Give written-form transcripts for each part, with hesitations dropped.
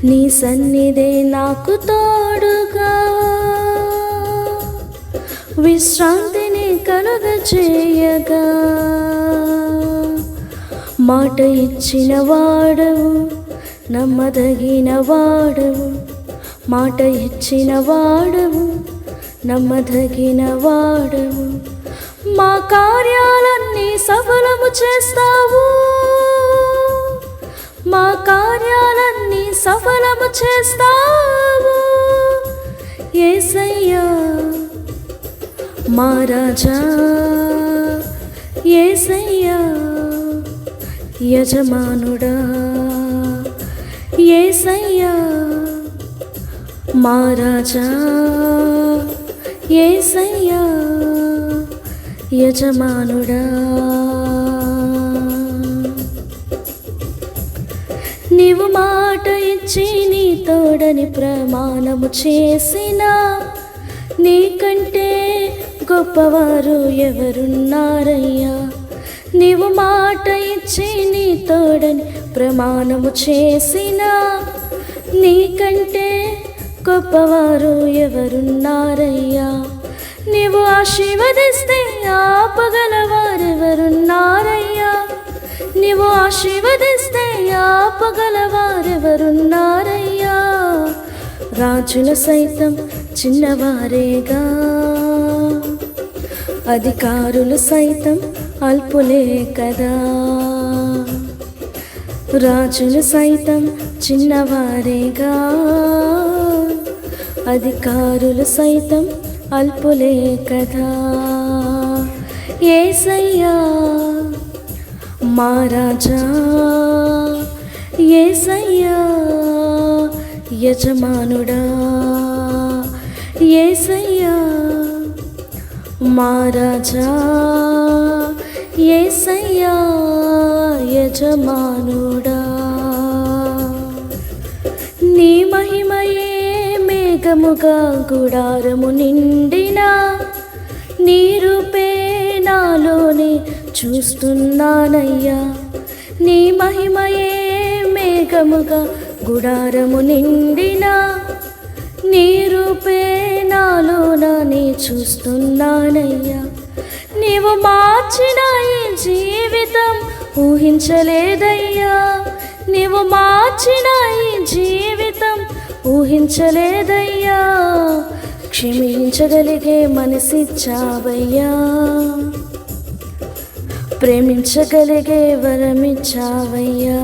నీ సన్నిధే నాకు తోడుగా విశ్రాంతిని కలుగచేయగా మాట ఇచ్చిన వాడవు నమ్మదగిన వాడవు మాట ఇచ్చిన వాడవు నమ్మదగిన వాడవు మా కార్యాలన్నీ సఫలము చేస్తావు మా కార్యాలన్నీ సఫలము చేస్తావు యేసయ్యా మా రాజా యేసయ్యా యజమానుడా యేసయ్యా మా రాజా యేసయ్యా యజమానుడా నీవు మాట ఇచ్చి నీ తోడని ప్రమాణము చేసిన నీకంటే గొప్పవారు ఎవరున్నారయ్యా నీవు మాట ఇచ్చి నీ తోడని ప్రమాణము చేసిన నీకంటే గొప్పవారు ఎవరున్నారయ్యా నీవు ఆశీర్వదిస్తే ఆపగలవారెవరున్నారయ్యా నీవు ఆశీర్వదిస్తే ఆపగలవారెవరున్నారయ్యా రాజుల సైతం చిన్నవారేగా అధికారులు సైతం అల్పులే కదా రాజులు సైతం చిన్నవారేగా అధికారులు సైతం అల్పులే కదా యేసయ్యా మా రాజా యేసయ్యా యజమానుడా యేసయ్యా మా రాజా యేసయ్యా యజమానుడా నీ మహిమయే మేఘముగా గుడారము నిండినా నీ రూపే నాలోనే చూస్తున్నానయ్యా నీ మహిమయే మేఘముగా గుడారము నిండినా నీ రూపే నాలోనే చూస్తున్నానయ్యా నీవు మార్చిన ఈ జీవితం ఊహించలేదయ్యా నీవు మార్చిన ఈ జీవితం ఊహించలేదయ్యా క్షమించగలిగే మనసిచ్చావయ్యా ప్రేమించగలిగే వరమిచ్చావయ్యా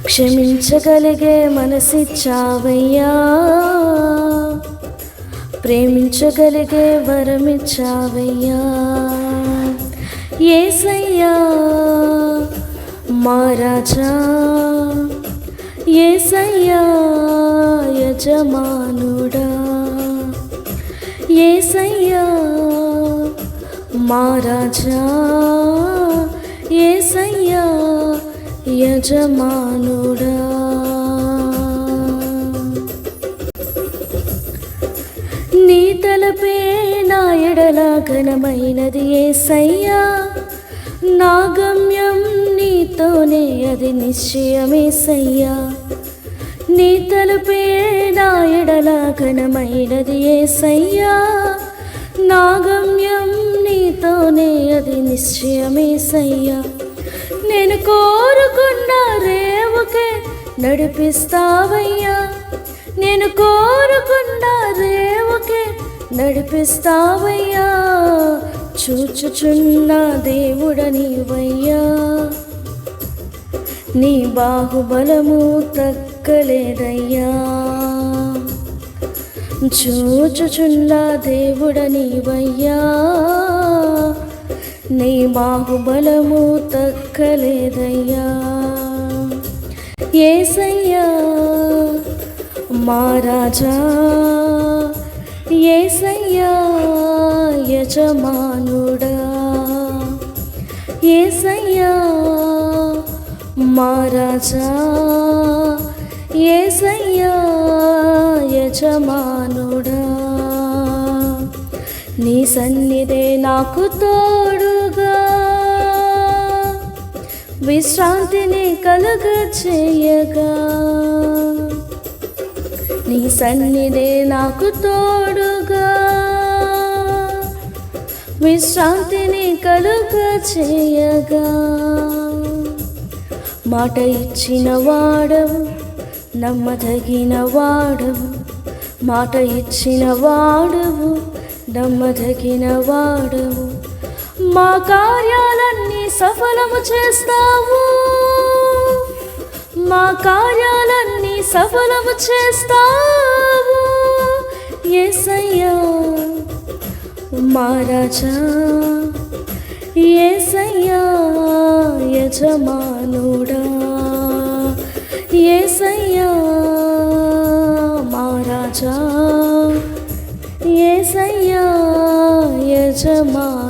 క్షమించగలిగే మనసిచ్చావయ్యా ప్రేమించగలిగే వరమిచ్చావయ్యా యేసయ్యా మా రాజా యేసయ్యా యజమానుడా యేసయ్యా మా రాజా యేసయ్యా యజమానుడా నీ తలపే నా ఎడల ఘనమైనది యేసయ్యా నా గమ్యం నీతోనే అది నిశ్చయమేసయ్యా నీ తలపే నా ఎడల ఘనమైనది యేసయ్యా నా గమ్యం నీతోనే అది నిశ్చయమేసయ్యా నేను కోరుకున్న రేవుకే నడిపిస్తావయ్యా నేను కోరుకున్న రేవుకే నడిపిస్తావయ్యా చూచుచున్న దేవుడనివయ్యా నీ బాహుబలము తగ్గలేదయ్యా చూచుచున్న దేవుడనివయ్యా నీ బాహుబలము తగ్గలేదయ్యా యేసయ్యా మా రాజా యేసయ్యా యజమానుడా యేసయ్యా మా రాజా యేసయ్యా యజమానుడా నీ సన్నిధే నాకు తోడుగా విశ్రాంతిని కలుగ చేయగా, నీ సన్నిధే నాకు తోడుగా, విశ్రాంతిని కలుగ చేయగా. మాట ఇచ్చిన వాడవు, నమ్మదగిన వాడవు, మాట ఇచ్చిన వాడవు, నమ్మదగిన వాడవు. మా కార్యాలన్నీ సఫలము చేస్తావు, మా కార్యాలన్నీ సఫలము చేస్తావు. యేసయ్యా మా రాజా, యేసయ్యా యజమానుడా, యేసయ్యా మా రాజా, యేసయ్యా యజమానుడా.